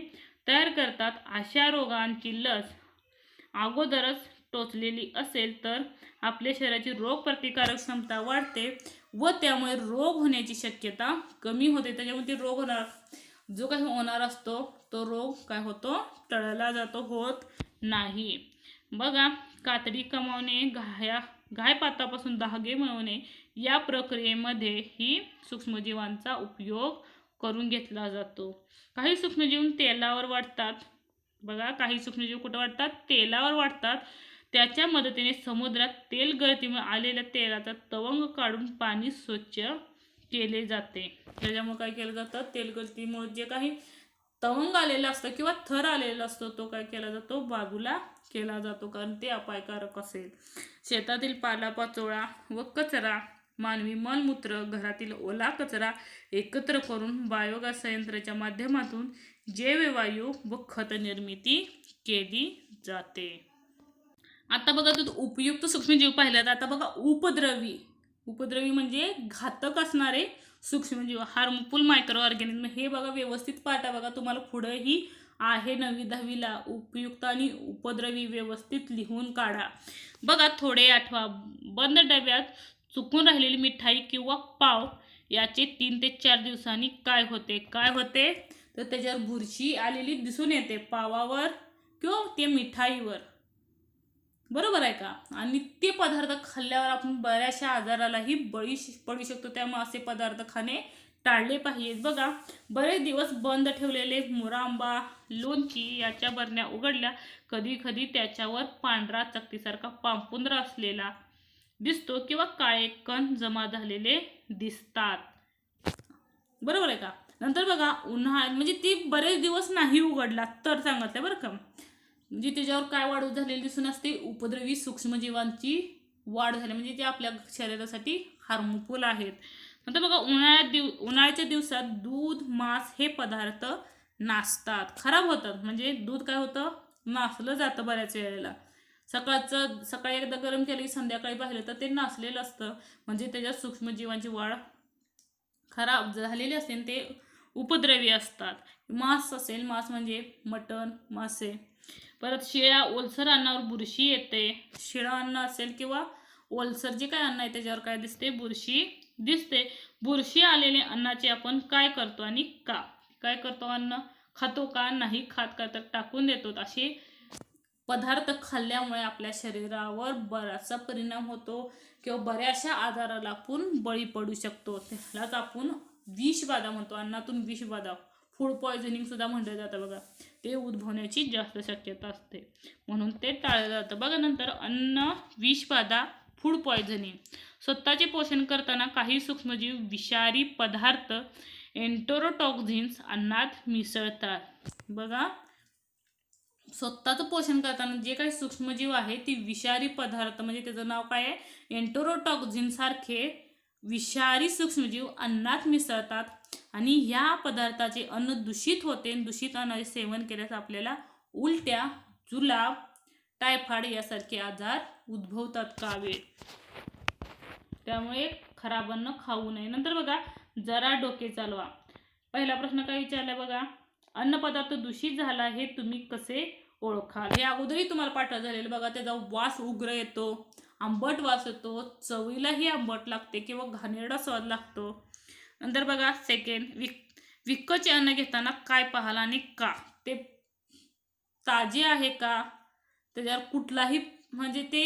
तयार करतात. अशा रोगांची लस अगोदरच टोचलेली असेल तर आपल्या शरीराची रोग प्रतिकारक क्षमता वाढते व त्यामुळे रोग होण्याची शक्यता कमी होते. त्याच्यामुळे ते रोग होणार जो काही होणार असतो तो रोग काय होतो? टळला जातो, होत नाही. बघा कातडी कमावणे, गायपातापासून धागे मिळवणे या प्रक्रियेमध्ये ही सूक्ष्मजीवांचा उपयोग करून घेतला जातो. काही सूक्ष्मजीव तेलावर वाढतात. बघा काही सूक्ष्मजीव कुठं वाढतात? तेलावर वाढतात. त्याच्या मदतीने समुद्रात तेल गळतीमुळे आलेल्या तेलाचा तवंग काढून पाणी स्वच्छ केले जाते. त्याच्यामुळे काय केलं जातं? तेल गळतीमुळे जे काही तवंग आलेला असतो किंवा थर आलेला असतो तो काय केला जातो? बाजूला केला जातो कारण ते अपायकारक असेल. शेतातील पालापाचोळा व कचरा, मानवी मलमूत्र, घरातील ओला कचरा एकत्र करून बायोगॅस संयंत्राच्या माध्यमातून जैववायू व खत निर्मिती केली जाते. आता बघा तो उपयुक्त सूक्ष्मजीव पाहिला. तर आता बघा उपद्रवी म्हणजे घातक असणारे सूक्ष्मजीव, हार्मफुल मायक्रो ऑर्गॅनिझम. हे बघा व्यवस्थित पाठा. बघा तुम्हाला पुढेही आहे 9वी 10वीला उपयुक्त आणि उपद्रवी व्यवस्थित लिहून काढा. बघा थोडे आठवा. बंद डब्यात चुकून राहिलेली मिठाई किंवा पाव याचे 3 ते 4 दिवसांनी काय होते तर त्याच्यावर बुरशी आलेली दिसून येते, पावावर किंवा ते मिठाईवर. बरोबर आहे का? आणि ते पदार्थ खाल्ल्यावर आपण बऱ्याचशा आजारालाही बळी पडू शकतो. त्यामुळे असे पदार्थ खाणे टाळले पाहिजेत. बघा बरेच दिवस बंद ठेवलेले मुरांबा, लोणची याच्या बरण्या उघडल्या, कधी कधी त्याच्यावर पांढरा चकतीसारखा पापुंद्रा असलेला दिसतो किंवा काळे कण जमा झालेले दिसतात. बरोबर आहे का? नंतर बघा उन्हाळ्यात म्हणजे ती बरेच दिवस नाही उघडला तर सांगितलं बरं का, म्हणजे त्याच्यावर काय वाढ झालेली दिसून असते, उपद्रवी सूक्ष्मजीवांची वाढ झाली, म्हणजे ते आपल्या शरीरासाठी हार्मफुल आहेत. नंतर बघा उन्हाळ्याच्या दिवसात दूध, मांस हे पदार्थ नासतात, खराब होतात. म्हणजे दूध काय होतं, नासलं जातं बऱ्याच वेळेला. सकाळी एकदा गरम केलं की संध्याकाळी पाहिलं तर ते नासलेलं असतं, म्हणजे त्याच्यात सूक्ष्मजीवांची वाढ खराब झालेली असते आणि ते उपद्रवी असतात. मांस असेल, मांस म्हणजे मटण, मासे. परत शिळ्या ओलसर अन्नावर बुरशी येते. शिळं अन्न असेल किंवा ओलसर जे काय अन्न आहे त्याच्यावर काय दिसते, बुरशी दिसते. बुरशी आलेले अन्नाचे आपण काय करतो आणि का काय करतो, अन्न खातो का नाही खात का तर टाकून देतो. असे पदार्थ खाल्ल्यामुळे आपल्या शरीरावर बराचसा परिणाम होतो किंवा बऱ्याचशा आजाराला आपण बळी पडू शकतो. त्यालाच आपण विषबाधा म्हणतो, अन्नातून विषबाधा, फूड पॉयझनिंग सुद्धा म्हटलं जातं. बघा ते उद्भवण्याची जास्त शक्यता असते, म्हणून ते टाळलं जातं. बघा नंतर अन्न विषबाधा, फूड पॉयझनिंग. स्वतःचे पोषण करताना काही सूक्ष्मजीव विषारी पदार्थ एन्टेरोटॉक्झिन्स अन्नात मिसळतात. बघा स्वतःचं पोषण करताना जे काही सूक्ष्मजीव आहे ती विषारी पदार्थ, म्हणजे त्याचं नाव काय आहे, एन्टेरोटॉक्झिन सारखे विषारी सूक्ष्मजीव अन्नात मिसळतात आणि ह्या पदार्थाचे अन्न दूषित होते. दूषित अन्नाचे सेवन केल्यास आपल्याला उलट्या, जुलाब, टायफॉइड यासारखे आजार उद्भवतात कावीळ. त्यामुळे खराब अन्न खाऊ नये. नंतर बघा जरा डोके चालवा. पहिला प्रश्न काय विचारला बघा, अन्नपदार्थ दूषित झाला हे तुम्ही कसे ओळखाल. हे अगोदरही तुम्हाला पाठ झालेलं. बघा त्याचा वास उग्र येतो, आंबट वास येतो, चवीलाही आंबट लागते किंवा घाणेरडा स्वाद लागतो. नंतर बघा सेकंड, विकतचे अन्न घेताना काय पाहाल आणि का, ते ताजे आहे का, त्याच्यावर कुठलाही म्हणजे ते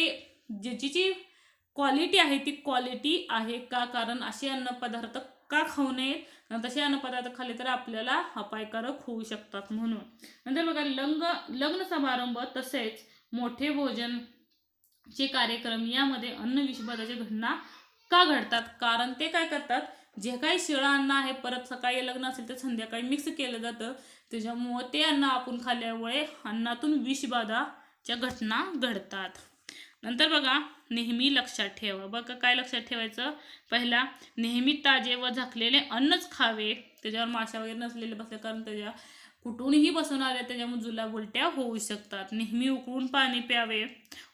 ज्याची क्वालिटी आहे ती क्वालिटी आहे का, कारण असे अन्नपदार्थ का खाऊ नयेत, तसे अन्नपदार्थ खाल्ले तर आपल्याला अपायकारक होऊ शकतात म्हणून. नंतर बघा लग्न समारंभ तसेच मोठे भोजनचे कार्यक्रम यामध्ये अन्न विषबाधाच्या घटना का घडतात, कारण ते काय करतात, जे काही शिळं अन्न आहे परत सकाळी लग्न असेल तर संध्याकाळी मिक्स केलं जातं, त्याच्यामुळे ते अन्न आपण खाल्ल्यामुळे अन्नातून विषबाधाच्या घटना घडतात. नंतर बघा नेहमी लक्षात ठेवा. बघा काय लक्षात ठेवायचं, पहिला नेहमी ताजे व झाकलेले अन्नच खावे, त्याच्यावर माशा वगैरे नसलेले बसले, कारण त्याच्या कुठूनही बसून आल्या त्याच्यामुळे जुलाब, उलट्या होऊ शकतात. नेहमी उकळून पाणी प्यावे.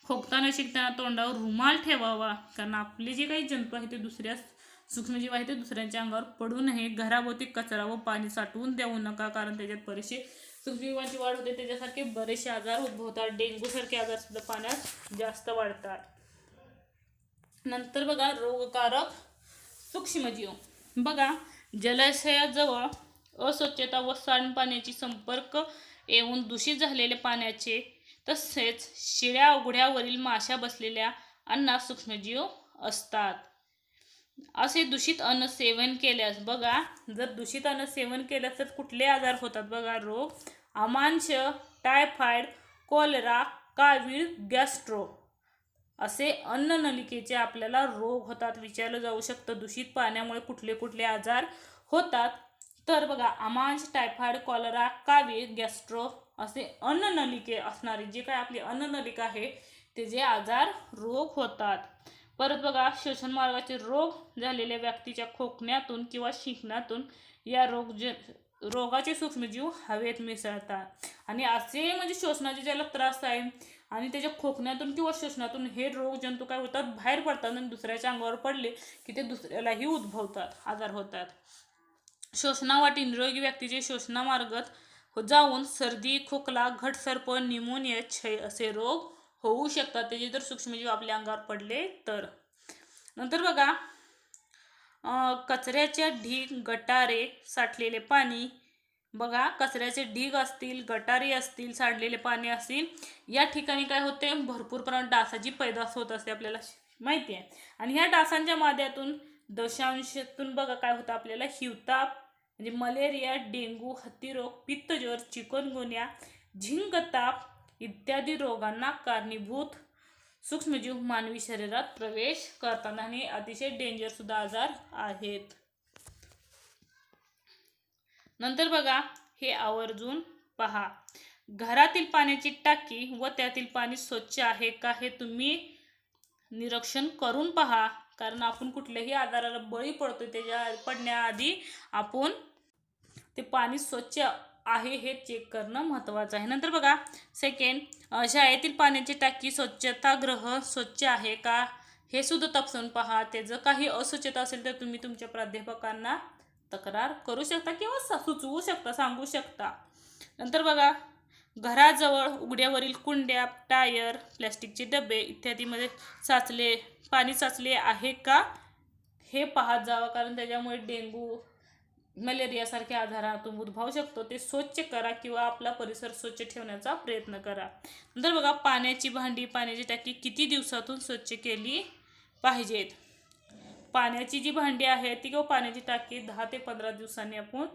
खोकताना शिंकताना तोंडावर रुमाल ठेवावा, कारण आपले जे काही जंतू आहेत ते दुसऱ्या सूक्ष्मजीव आहेत ते दुसऱ्यांच्या अंगावर पडू नये. घराभोवती कचरा व पाणी साठवून देऊ नका, कारण त्याच्यात बरेचसे सूक्ष्मजीवांची वाढ होते, त्याच्यासारखे बरेचसे आजार उद्भवतात. डेंग्यू सारखे आजार सुद्धा पाण्यात जास्त वाढतात. नंतर बघा रोगकारक सूक्ष्मजीव. बघा जलाशयाजवळ अस्वच्छता व सांडपाण्याची संपर्क येऊन दूषित झालेले पाण्याचे तसेच शिळ्या उघड्यावरील माशा बसलेल्या अन्नात सूक्ष्मजीव असतात. असे दूषित अन्न सेवन केल्यास, बघा जर दूषित अन्न सेवन केल्यास तर कुठले आजार होतात बघा, रोग, आमांश, टायफॉइड, कॉलरा, कावीळ, गॅस्ट्रो असे अन्ननलिकेचे आपल्याला रोग होतात. विचारलं जाऊ शकतं दूषित पाण्यामुळे कुठले कुठले आजार होतात, तर बघा आमांश, टायफॉइड, कॉलरा, कावीळ, गॅस्ट्रो असे अन्ननलिके असणारे जे काय आपली अन्ननलिका आहे त्याचे आजार रोग होतात. परत बघा, श्वसन मार्गाचे रोग झालेल्या व्यक्तीच्या खोकण्यातून किंवा शिंकण्यातून या रोगाचे सूक्ष्मजीव हवेत मिसळतात आणि असे म्हणजे श्वसनाचे ज्याला त्रास आहे आणि त्याच्या खोकण्यातून किंवा श्वसनातून हे रोग जंतू काय होतात, बाहेर पडतात आणि दुसऱ्याच्या अंगावर पडले की ते दुसऱ्यालाही उद्भवतात, आजार होतात. श्वसनावाटी निरोगी व्यक्तीचे श्वसनामार्गात जाऊन सर्दी, खोकला, घटसर्प, न्यूमोनिया, क्षय असे रोग होऊ शकतात त्याचे जर सूक्ष्मजीव आपल्या अंगावर पडले तर. नंतर बघा, कचऱ्याच्या ढीग, गटारे, साठलेले पाणी. बघा, कचऱ्याचे ढीग असतील, गटारे असतील, सांडलेले पाणी असतील, या ठिकाणी काय होते, भरपूर प्रमाणात डासाची पैदास होत असते आपल्याला माहिती आहे. आणि ह्या डासांच्या माध्यमातून दशांशातून बघा काय होतं आपल्याला, हिवताप म्हणजे मलेरिया, डेंग्यू, हत्तीरोग, पित्तज्वर, चिकनगुन्या, झिंगताप इत्यादी रोगांना कारणीभूत सूक्ष्मजीव मानवी शरीरात प्रवेश करतात आणि अतिशय डेंजर सुद्धा आजार आहेत. नंतर बघा, हे आवर्जून पहा. घरातील पाण्याची टाकी व त्यातील पाणी स्वच्छ आहे का हे तुम्ही निरीक्षण करून पहा, कारण आपण कुठल्याही आजाराला बळी पडतो त्याच्या पडण्याआधी आपण ते पाणी स्वच्छ आहे हे चेक करणं महत्त्वाचं आहे. नंतर बघा, सेकंड, शाळेतील पाण्याची टाकी स्वच्छतागृह स्वच्छ आहे का हे सुद्धा तपासून पहा. त्याचं काही अस्वच्छता असेल तर तुम्ही तुमच्या प्राध्यापकांना तक्रार करू शकता किंवा सुचवू शकता, सांगू शकता. नंतर बघा, घराजवळ उघड्यावरील कुंड्या, टायर, प्लॅस्टिकचे डबे इत्यादीमध्ये पाणी साचले आहे का हे पाहत जावं, कारण त्याच्यामुळे डेंग्यू, मलेरियासारख्या आजारातून उद्भवू शकतो. ते स्वच्छ करा किंवा आपला परिसर स्वच्छ ठेवण्याचा प्रयत्न करा. नंतर बघा, पाण्याची भांडी, पाण्याची टाकी किती दिवसातून स्वच्छ केली पाहिजेत. पाण्याची जी भांडी आहे ती किंवा पाण्याची टाकी 10 ते 15 दिवसांनी आपण,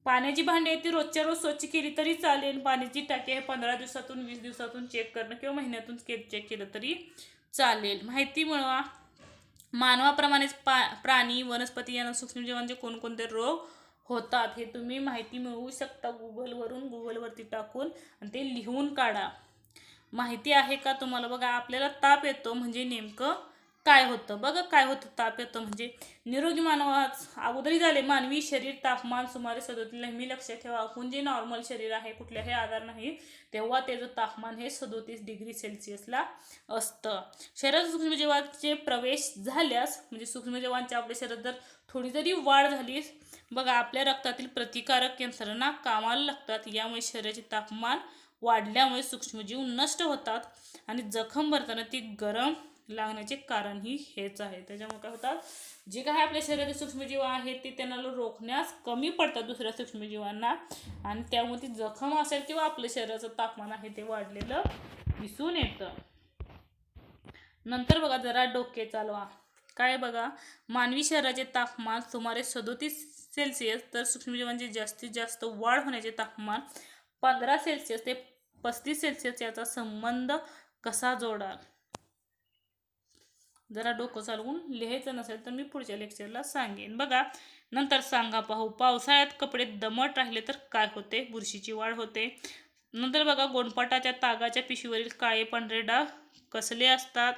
पाण्याची भांडी आहे ती रोजच्या रोज स्वच्छ केली तरी चालेल. पाण्याची टाकी आहे 15 दिवसातून 20 दिवसातून चेक करणं किंवा महिन्यातून चेक केलं तरी चालेल. माहिती मिळवा. मानवाप्रमाणेच प्राणी, वनस्पती यांना सूक्ष्मजीवांचे कोणकोणते रोग होतात हे तुम्ही माहिती मिळवू शकता गुगलवरती टाकून, आणि ते लिहून काढा. माहिती आहे का तुम्हाला? बघा, आपल्याला ताप येतो म्हणजे नेमकं काय होतं. बघा, काय होतं ताप येतो म्हणजे, निरोगी मानवाच अगोदरी झाले, मानवी शरीर तापमान सुमारे 37, नेहमी लक्षात ठेवा, आपण जे नॉर्मल शरीर आहे, कुठल्याही आजार नाही, तेव्हा त्याचं तापमान हे 37 डिग्री सेल्सिअसला असतं. शरीरात सूक्ष्मजीवांचे प्रवेश झाल्यास म्हणजे सूक्ष्मजीवांच्या आपल्या शरीरात जर थोडी जरी वाढ झाली, बघा आपल्या रक्तातील प्रतिकारक यंत्रणा कामाला लागतात. यामुळे शरीराचे तापमान वाढल्यामुळे सूक्ष्मजीव नष्ट होतात आणि जखम भरताना ती गरम लागण्याचे कारणही हेच आहे. त्याच्यामुळे काय होतात, जे काही आपल्या शरीरातील सूक्ष्मजीव आहेत ते त्यांना रोखण्यास कमी पडतात दुसऱ्या सूक्ष्मजीवांना, आणि त्यामुळे ती जखम असेल किंवा आपल्या शरीराचं तापमान आहे ते वाढलेलं दिसून येतं. नंतर बघा, जरा डोके चालवा. काय बघा, मानवी शरीराचे तापमान सुमारे 37 सेल्सिअस तर सूक्ष्मजीवांचे जास्तीत जास्त वाढ होण्याचे तापमान 15 सेल्सिअस ते 35 सेल्सिअस याचा संबंध कसा जोडाल? जरा डोकं चालवून लिहायचं नसेल तर मी पुढच्या लेक्चरला सांगेन. बघा, नंतर सांगा पाहू. पावसाळ्यात कपडे दमट राहिले तर काय होते? बुरशीची वाढ होते. नंतर बघा, गोणपाटाच्या तागाच्या पिशवीवरील काळे पांढरे डाग कसले असतात?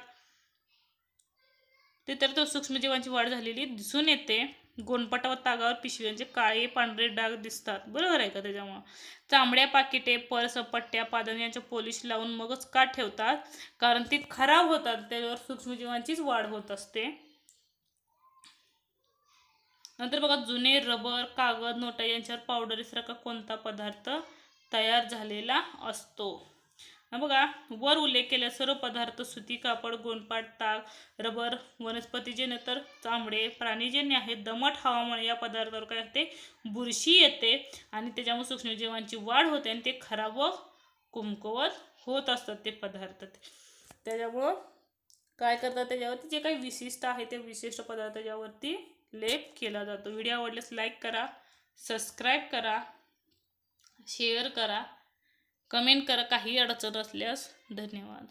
ते तर तो सूक्ष्मजीवांची वाढ झालेली दिसून येते. गोणपाटा व तागावर पिशव्यांचे काळे पांढरे डाग दिसतात, बरोबर आहे का? त्याच्यामुळं चांबड्या, पाकिटे, पर्स, पट्ट्या, पादन यांच्या पॉलिश लावून मगच का ठेवतात? कारण ते खराब होतात, त्याच्यावर सूक्ष्मजीवांचीच वाढ होत असते. नंतर बघा, जुने रबर, कागद, नोटा यांच्यावर पावडरीसारखा कोणता पदार्थ तयार झालेला असतो? बघा, वर उल्लेख केलेल्या सर्व पदार्थ सुती, कापड, गोणपाट, ताग, रबर, वनस्पतीजन्य तर चामडे, प्राणीजन्य आहेत. दमट हवामान या पदार्थावर काय होते? बुरशी येते आणि त्याच्यामुळे सूक्ष्मजीवांची वाढ होते आणि ते खराब व कमकुवत होत असतात ते पदार्थ. त्याच्यामुळं काय करतात, त्याच्यावरती जे काही विशिष्ट आहे ते विशिष्ट पदार्थ त्याच्यावरती लेप केला जातो. व्हिडिओ आवडल्यास लाईक करा, सबस्क्राईब करा, शेअर करा, कमेंट करा काही अडचण असल्यास. धन्यवाद.